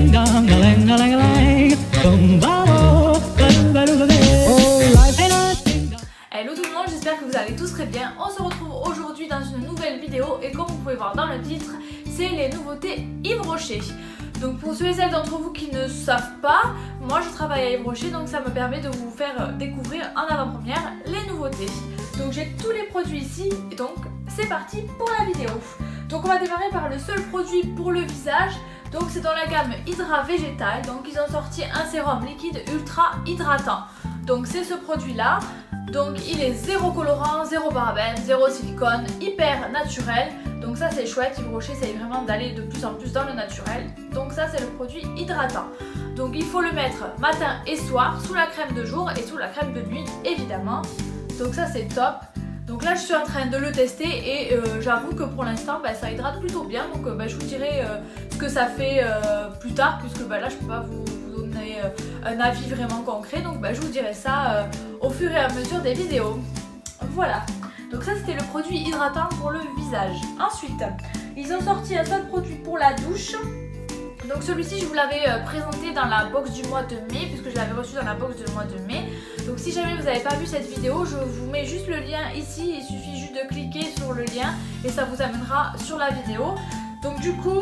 ding dong, a lang, a lang, a lang. Boom, ba, oh, ba, ba, ba, ba. Oh, life ain't a ding dong. Hello tout le monde, j'espère que vous allez tous très bien. On se retrouve aujourd'hui dans une nouvelle vidéo et comme vous pouvez voir dans le titre, c'est les nouveautés Yves Rocher. Donc pour ceux et celles d'entre vous qui ne savent pas, moi je travaille à Yves Rocher, donc ça me permet de vous faire découvrir en avant-première les nouveautés. Donc j'ai tous les produits ici et donc c'est parti pour la vidéo. Donc on va démarrer par le seul produit pour le visage. Donc c'est dans la gamme Hydra Végétal. Donc ils ont sorti un sérum liquide ultra hydratant. Donc c'est ce produit là. Donc il est zéro colorant, zéro parabène, zéro silicone, hyper naturel. Donc ça c'est chouette, Yves Rocher essaye vraiment d'aller de plus en plus dans le naturel. Donc ça c'est le produit hydratant. Donc il faut le mettre matin et soir sous la crème de jour et sous la crème de nuit évidemment. Donc ça c'est top. Donc là je suis en train de le tester et j'avoue que pour l'instant ça hydrate plutôt bien. Donc je vous dirai ce que ça fait plus tard puisque là je peux pas vous donner un avis vraiment concret. Donc je vous dirai ça au fur et à mesure des vidéos. Voilà. Donc ça c'était le produit hydratant pour le visage. Ensuite, ils ont sorti un seul produit pour la douche. Donc celui-ci je vous l'avais présenté dans la box du mois de mai, puisque je l'avais reçu dans la box du mois de mai. Donc si jamais vous n'avez pas vu cette vidéo, je vous mets juste le lien ici. Il suffit juste de cliquer sur le lien et ça vous amènera sur la vidéo. Donc du coup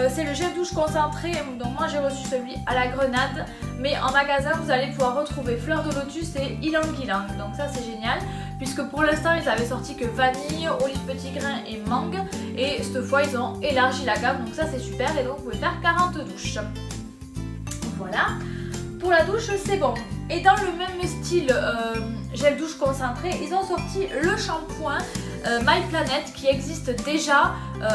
c'est le gel douche concentré. Donc moi j'ai reçu celui à la grenade. Mais en magasin vous allez pouvoir retrouver fleur de lotus et ylang ylang. Donc ça c'est génial. Puisque pour l'instant ils avaient sorti que vanille, olive petit grain et mangue. Et cette fois ils ont élargi la gamme, donc ça c'est super. Et donc vous pouvez faire 40 douches. Voilà, pour la douche c'est bon. Et dans le même style gel douche concentré, ils ont sorti le shampoing My Planet qui existe déjà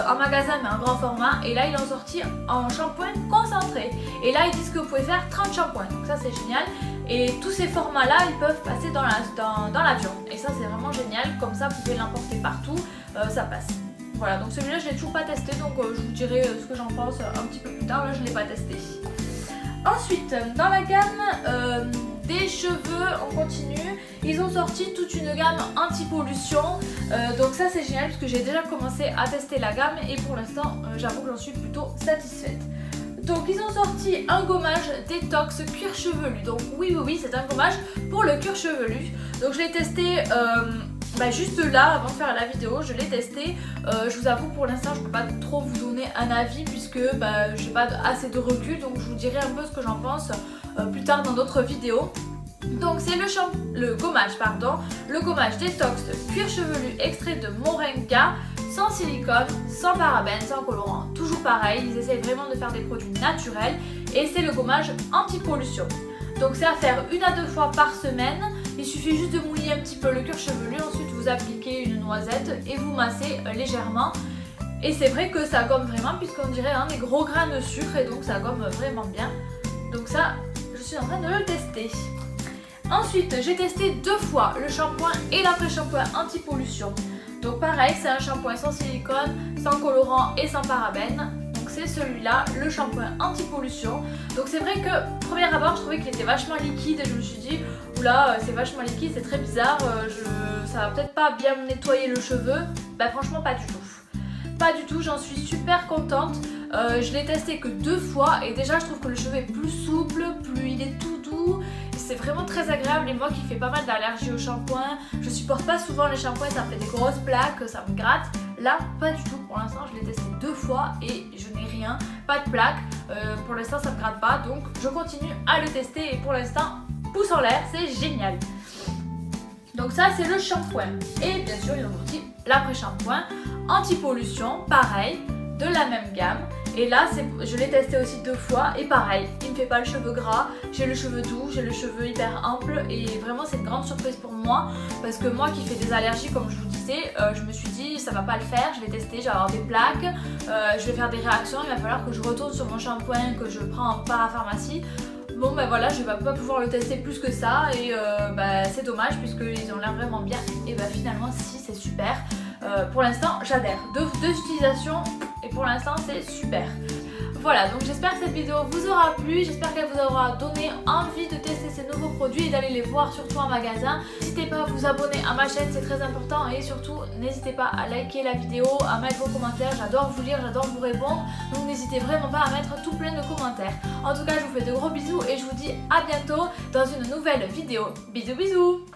en magasin mais en grand format. Et là ils l'ont sorti en shampoing concentré. Et là ils disent que vous pouvez faire 30 shampoings, donc ça c'est génial. Et tous ces formats là ils peuvent passer dans l'avion. Et ça c'est vraiment génial, comme ça vous pouvez l'emporter partout, ça passe. Voilà, donc celui-là je l'ai toujours pas testé, donc je vous dirai ce que j'en pense un petit peu plus tard. Là je l'ai pas testé. Ensuite, dans la gamme des cheveux, on continue. Ils ont sorti toute une gamme anti-pollution. Donc ça c'est génial parce que j'ai déjà commencé à tester la gamme et pour l'instant j'avoue que j'en suis plutôt satisfaite. Donc ils ont sorti un gommage détox cuir chevelu. Donc oui c'est un gommage pour le cuir chevelu. Donc je l'ai testé juste là avant de faire la vidéo, je l'ai testé. Je vous avoue pour l'instant je ne peux pas trop vous donner un avis puisque j'ai pas assez de recul. Donc je vous dirai un peu ce que j'en pense plus tard dans d'autres vidéos. Donc c'est le gommage détox cuir chevelu extrait de moringa, sans silicone, sans parabène, sans colorant. Toujours pareil, ils essayent vraiment de faire des produits naturels et c'est le gommage anti-pollution. Donc c'est à faire 1 à 2 fois par semaine. Il suffit juste de mouiller un petit peu le cuir chevelu, ensuite vous appliquez une noisette et vous massez légèrement. Et c'est vrai que ça gomme vraiment puisqu'on dirait des gros grains de sucre et donc ça gomme vraiment bien. Donc ça, je suis en train de le tester. Ensuite, j'ai testé 2 fois le shampoing et l'après-shampoing anti-pollution. Donc pareil, c'est un shampoing sans silicone, sans colorant et sans parabène. Donc c'est celui-là, le shampoing anti-pollution. Donc c'est vrai que, premier abord, je trouvais qu'il était vachement liquide et je me suis dit, oula, c'est vachement liquide, c'est très bizarre, ça va peut-être pas bien me nettoyer le cheveu. Franchement, pas du tout. Pas du tout, j'en suis super contente. Je l'ai testé que 2 fois et déjà je trouve que le cheveu est plus souple, il est tout doux. C'est vraiment très agréable et moi qui fais pas mal d'allergies au shampoing, je supporte pas souvent les shampoings, ça me fait des grosses plaques, ça me gratte. Là, pas du tout. Pour l'instant, je l'ai testé 2 fois et je n'ai rien, pas de plaques. Pour l'instant, ça me gratte pas, donc je continue à le tester et pour l'instant, pouce en l'air, c'est génial. Donc ça, c'est le shampoing. Et bien sûr, ils ont aussi l'après-shampoing anti-pollution, pareil, de la même gamme. Et là, je l'ai testé aussi 2 fois et pareil, il me fait pas le cheveu gras, j'ai le cheveu doux, j'ai le cheveu hyper ample et vraiment c'est une grande surprise pour moi parce que moi qui fais des allergies comme je vous disais, je me suis dit ça va pas le faire, je vais tester, je vais avoir des plaques, je vais faire des réactions, il va falloir que je retourne sur mon shampoing que je prends en parapharmacie. Bon voilà, je vais pas pouvoir le tester plus que ça et c'est dommage puisqu'ils ont l'air vraiment bien et finalement si c'est super. Pour l'instant j'adhère, 2 utilisations et pour l'instant c'est super. Voilà, donc j'espère que cette vidéo vous aura plu, j'espère qu'elle vous aura donné envie de tester ces nouveaux produits et d'aller les voir surtout en magasin. N'hésitez pas à vous abonner à ma chaîne, c'est très important, et surtout n'hésitez pas à liker la vidéo, à mettre vos commentaires, j'adore vous lire, j'adore vous répondre, donc n'hésitez vraiment pas à mettre tout plein de commentaires. En tout cas, je vous fais de gros bisous et je vous dis à bientôt dans une nouvelle vidéo. Bisous bisous.